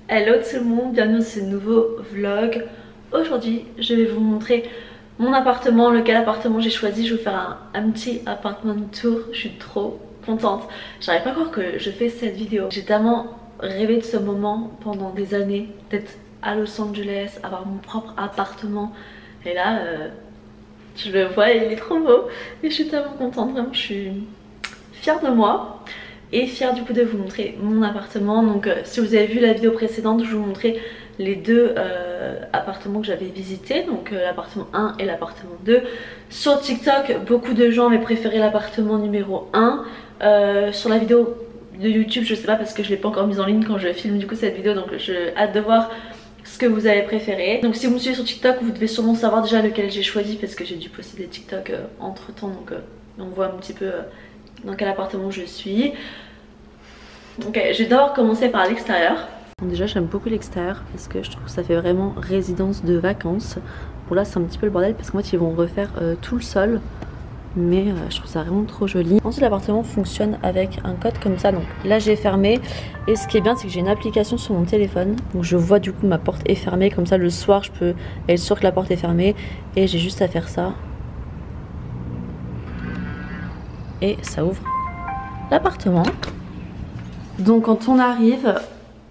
Hello tout le monde, bienvenue dans ce nouveau vlog. Aujourd'hui je vais vous montrer mon appartement, lequel appartement j'ai choisi. Je vais vous faire un petit apartment tour, je suis trop contente. J'arrive pas à croire que je fais cette vidéo. J'ai tellement rêvé de ce moment pendant des années, d'être à Los Angeles, avoir mon propre appartement. Et là, je le vois et il est trop beau. Et je suis tellement contente, vraiment je suis fière de moi. Et fière du coup de vous montrer mon appartement. Donc si vous avez vu la vidéo précédente, je vous montrais les deux appartements que j'avais visités, donc l'appartement 1 et l'appartement 2. Sur TikTok, beaucoup de gens avaient préféré l'appartement numéro 1. Sur la vidéo de YouTube, je sais pas parce que je l'ai pas encore mise en ligne quand je filme du coup cette vidéo, donc j'ai hâte de voir ce que vous avez préféré. Donc si vous me suivez sur TikTok, vous devez sûrement savoir déjà lequel j'ai choisi parce que j'ai dû poster des TikTok entre temps, donc on voit un petit peu dans quel appartement je suis. Ok, je vais d'abord commencer par l'extérieur. Déjà j'aime beaucoup l'extérieur parce que je trouve que ça fait vraiment résidence de vacances. Bon là c'est un petit peu le bordel parce qu'en fait ils vont refaire tout le sol. Mais je trouve ça vraiment trop joli. Ensuite l'appartement fonctionne avec un code comme ça. Donc là j'ai fermé. Et ce qui est bien c'est que j'ai une application sur mon téléphone. Donc je vois du coup ma porte est fermée. Comme ça le soir je peux être sûre que la porte est fermée. Et j'ai juste à faire ça. Et ça ouvre l'appartement. Donc quand on arrive,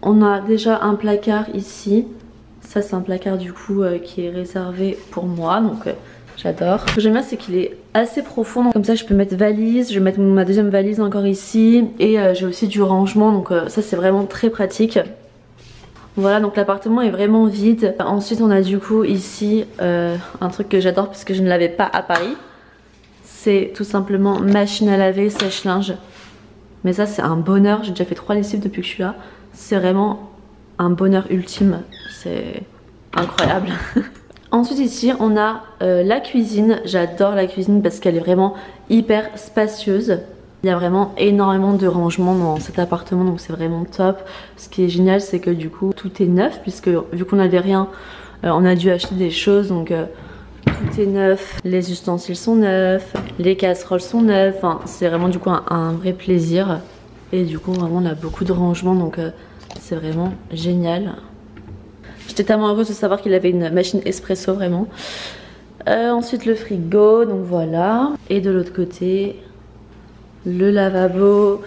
on a déjà un placard ici. Ça c'est un placard du coup qui est réservé pour moi, donc j'adore. Ce que j'aime bien c'est qu'il est assez profond, comme ça je peux mettre valise, je vais mettre ma deuxième valise encore ici. Et j'ai aussi du rangement, donc ça c'est vraiment très pratique. Voilà, donc l'appartement est vraiment vide. Ensuite on a du coup ici un truc que j'adore parce que je ne l'avais pas à Paris. C'est tout simplement machine à laver, sèche-linge. Mais ça c'est un bonheur, j'ai déjà fait 3 lessives depuis que je suis là. C'est vraiment un bonheur ultime, c'est incroyable. Ensuite ici on a la cuisine. J'adore la cuisine parce qu'elle est vraiment hyper spacieuse. Il y a vraiment énormément de rangements dans cet appartement, donc c'est vraiment top. Ce qui est génial c'est que du coup tout est neuf, puisque vu qu'on n'avait rien, on a dû acheter des choses, donc tout est neuf, les ustensiles sont neufs, les casseroles sont neuves, enfin, c'est vraiment du coup un vrai plaisir. Et du coup vraiment on a beaucoup de rangements, donc c'est vraiment génial. J'étais tellement heureuse de savoir qu'il avait une machine espresso vraiment. Ensuite le frigo, donc voilà. Et de l'autre côté, le lavabo,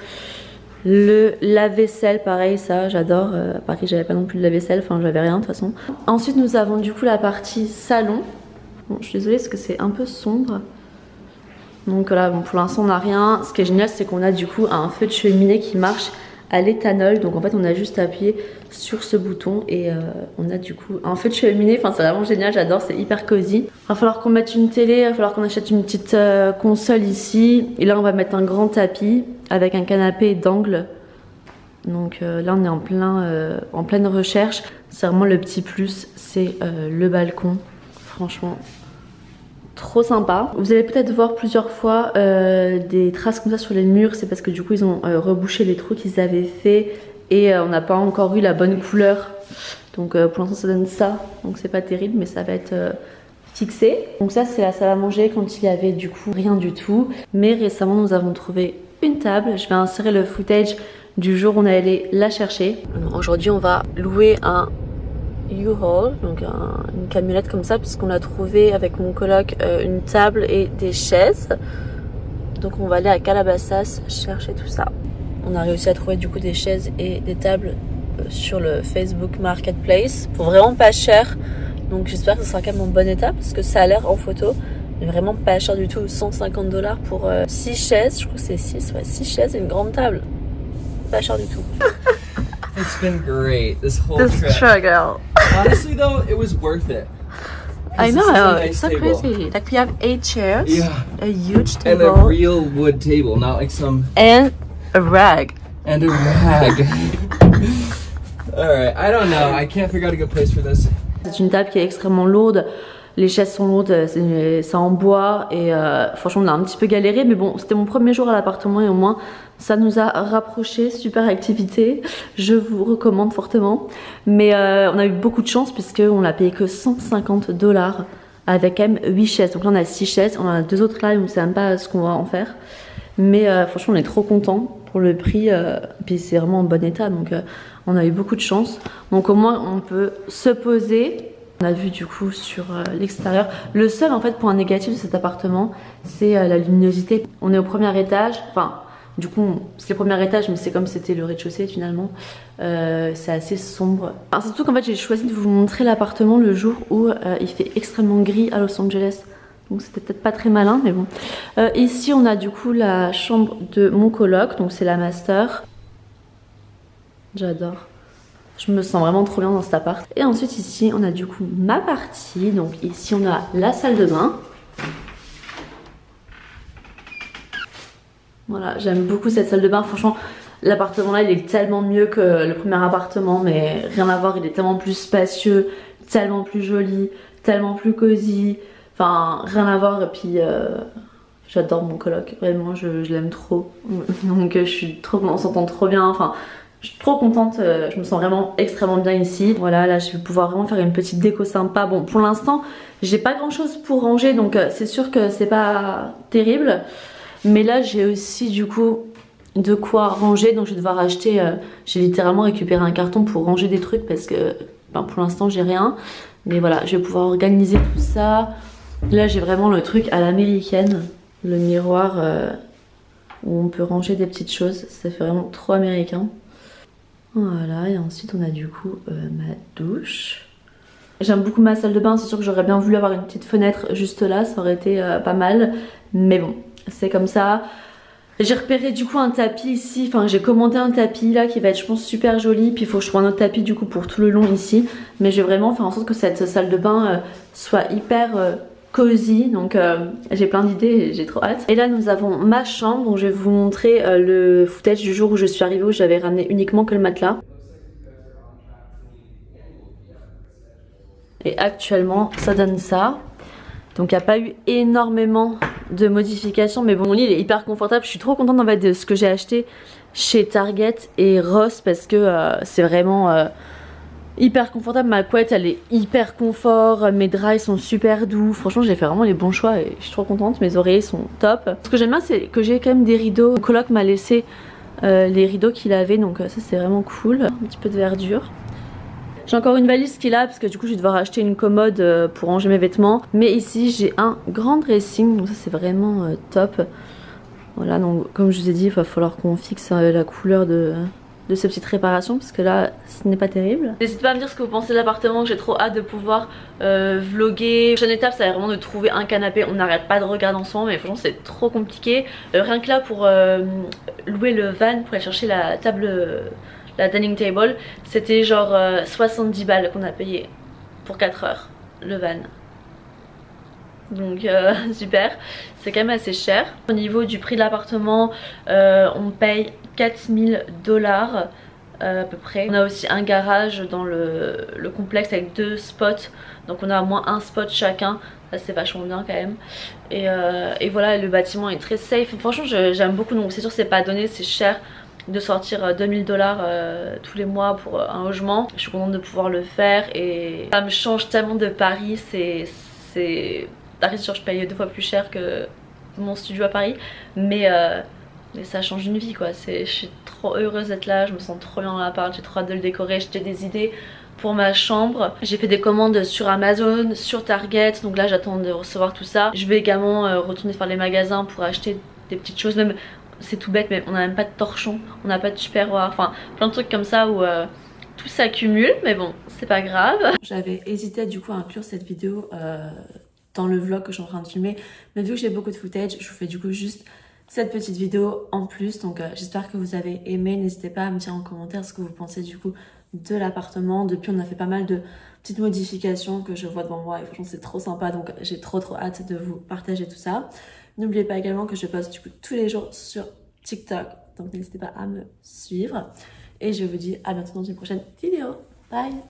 le lave-vaisselle, pareil, ça j'adore. À Paris j'avais pas non plus de lave-vaisselle, enfin j'avais rien de toute façon. Ensuite nous avons du coup la partie salon. Bon, je suis désolée parce que c'est un peu sombre. Donc là, bon, pour l'instant on n'a rien. Ce qui est génial c'est qu'on a du coup un feu de cheminée qui marche à l'éthanol. Donc en fait on a juste à appuyer sur ce bouton et on a du coup un feu de cheminée. Enfin c'est vraiment génial, j'adore, c'est hyper cosy. Il va falloir qu'on mette une télé, il va falloir qu'on achète une petite console ici. Et là on va mettre un grand tapis avec un canapé d'angle. Donc là on est en pleine recherche. C'est vraiment le petit plus, c'est le balcon. Franchement, trop sympa. Vous allez peut-être voir plusieurs fois des traces comme ça sur les murs. C'est parce que du coup ils ont rebouché les trous qu'ils avaient fait. Et on n'a pas encore eu la bonne couleur. Donc pour l'instant ça donne ça. Donc c'est pas terrible, mais ça va être fixé. Donc ça c'est la salle à manger quand il y avait du coup rien du tout. Mais récemment nous avons trouvé une table. Je vais insérer le footage du jour où on est allé la chercher. Aujourd'hui on va louer un U-Haul, donc une camionnette comme ça, puisqu'on a trouvé avec mon coloc une table et des chaises. Donc on va aller à Calabasas chercher tout ça. On a réussi à trouver du coup des chaises et des tables sur le Facebook Marketplace pour vraiment pas cher. Donc j'espère que ce sera quand même en bon état parce que ça a l'air en photo mais vraiment pas cher du tout. 150 $ pour 6 chaises, je crois que c'est 6, ouais, 6 chaises et une grande table. Pas cher du tout. It's been great, this whole trip. Girl. Honestly though, it was worth it. I know, Nice it's so table. crazy. Like we have 8 chairs, Yeah. a huge And table, a real wood table, not like some... and a rag. And a rag. Alright, I don't know, I can't figure out a good place for this. C'est une table qui est extrêmement lourde. Les chaises sont lourdes, c'est en bois et franchement on a un petit peu galéré, mais bon c'était mon premier jour à l'appartement et au moins ça nous a rapprochés. Super activité, je vous recommande fortement. Mais on a eu beaucoup de chance puisqu'on l'a payé que 150 $ avec quand même 8 chaises. Donc là on a 6 chaises, on en a 2 autres là et on ne sait même pas ce qu'on va en faire. Mais franchement on est trop contents pour le prix. Puis c'est vraiment en bon état, donc on a eu beaucoup de chance. Donc au moins on peut se poser. On a vu du coup sur l'extérieur. Le seul en fait point négatif de cet appartement, c'est la luminosité. On est au premier étage, enfin du coup c'est le premier étage mais c'est comme c'était le rez-de-chaussée finalement. C'est assez sombre. Enfin, surtout qu'en fait j'ai choisi de vous montrer l'appartement le jour où il fait extrêmement gris à Los Angeles. Donc c'était peut-être pas très malin mais bon. Ici on a du coup la chambre de mon coloc, donc c'est la master. J'adore. Je me sens vraiment trop bien dans cet appart. Et ensuite ici on a du coup ma partie. Donc ici on a la salle de bain. Voilà, j'aime beaucoup cette salle de bain. Franchement l'appartement là il est tellement mieux que le premier appartement. Mais rien à voir, il est tellement plus spacieux, tellement plus joli, tellement plus cosy. Enfin rien à voir et puis j'adore mon coloc. Vraiment je l'aime trop. Donc je suis trop, on s'entend trop bien. Enfin je suis trop contente, je me sens vraiment extrêmement bien ici. Voilà, là je vais pouvoir vraiment faire une petite déco sympa. Bon, pour l'instant, j'ai pas grand chose pour ranger, donc c'est sûr que c'est pas terrible. Mais là, j'ai aussi du coup de quoi ranger, donc je vais devoir acheter... j'ai littéralement récupéré un carton pour ranger des trucs parce que ben, pour l'instant, j'ai rien. Mais voilà, je vais pouvoir organiser tout ça. Là, j'ai vraiment le truc à l'américaine, le miroir où on peut ranger des petites choses. Ça fait vraiment trop américain. Voilà, et ensuite on a du coup ma douche. J'aime beaucoup ma salle de bain, c'est sûr que j'aurais bien voulu avoir une petite fenêtre juste là, ça aurait été pas mal. Mais bon, c'est comme ça. J'ai repéré du coup un tapis ici, enfin j'ai commandé un tapis là qui va être je pense super joli. Puis il faut que je trouve un autre tapis du coup pour tout le long ici. Mais je vais vraiment faire en sorte que cette salle de bain soit hyper... cosy, donc j'ai plein d'idées et j'ai trop hâte. Et là nous avons ma chambre, donc je vais vous montrer le footage du jour où je suis arrivée, où j'avais ramené uniquement que le matelas. Et actuellement ça donne ça. Donc il n'y a pas eu énormément de modifications, mais bon mon lit il est hyper confortable. Je suis trop contente en fait de ce que j'ai acheté chez Target et Ross parce que c'est vraiment... hyper confortable, ma couette elle est hyper confort, mes draps sont super doux, franchement j'ai fait vraiment les bons choix et je suis trop contente, mes oreillers sont top. Ce que j'aime bien c'est que j'ai quand même des rideaux, mon coloc m'a laissé les rideaux qu'il avait donc ça c'est vraiment cool, un petit peu de verdure. J'ai encore une valise qui est là parce que du coup je vais devoir acheter une commode pour ranger mes vêtements, mais ici j'ai un grand dressing donc ça c'est vraiment top. Voilà, donc comme je vous ai dit il va falloir qu'on fixe la couleur de ces petites réparations parce que là ce n'est pas terrible. N'hésitez pas à me dire ce que vous pensez de l'appartement, j'ai trop hâte de pouvoir vlogger. La prochaine étape ça va vraiment de trouver un canapé, on n'arrête pas de regarder ensemble mais franchement c'est trop compliqué. Rien que là pour louer le van, pour aller chercher la table, la dining table, c'était genre 70 balles qu'on a payé pour 4 heures le van. Donc super, c'est quand même assez cher. Au niveau du prix de l'appartement, on paye 4000 $, à peu près. On a aussi un garage dans le complexe avec 2 spots, donc on a au moins un spot chacun. Ça c'est vachement bien quand même. Et voilà, le bâtiment est très safe. Franchement j'aime beaucoup, donc c'est sûr c'est pas donné, c'est cher de sortir 2000 $ tous les mois pour un logement. Je suis contente de pouvoir le faire et ça me change tellement de Paris. C'est sûr je paye 2 fois plus cher que mon studio à Paris, mais ça change une vie quoi. Je suis trop heureuse d'être là, je me sens trop bien dans l'appart, j'ai trop hâte de le décorer. J'ai des idées pour ma chambre, j'ai fait des commandes sur Amazon, sur Target, donc là j'attends de recevoir tout ça. Je vais également retourner faire les magasins pour acheter des petites choses, même c'est tout bête mais on n'a même pas de torchon, on n'a pas de tupperware, enfin plein de trucs comme ça où tout s'accumule, mais bon c'est pas grave. J'avais hésité du coup à inclure cette vidéo dans le vlog que je suis en train de filmer, mais vu que j'ai beaucoup de footage, je vous fais du coup juste cette petite vidéo en plus. Donc j'espère que vous avez aimé, n'hésitez pas à me dire en commentaire ce que vous pensez du coup de l'appartement. Depuis on a fait pas mal de petites modifications que je vois devant moi et franchement c'est trop sympa, donc j'ai trop hâte de vous partager tout ça. N'oubliez pas également que je poste du coup tous les jours sur TikTok, donc n'hésitez pas à me suivre et je vous dis à bientôt dans une prochaine vidéo. Bye.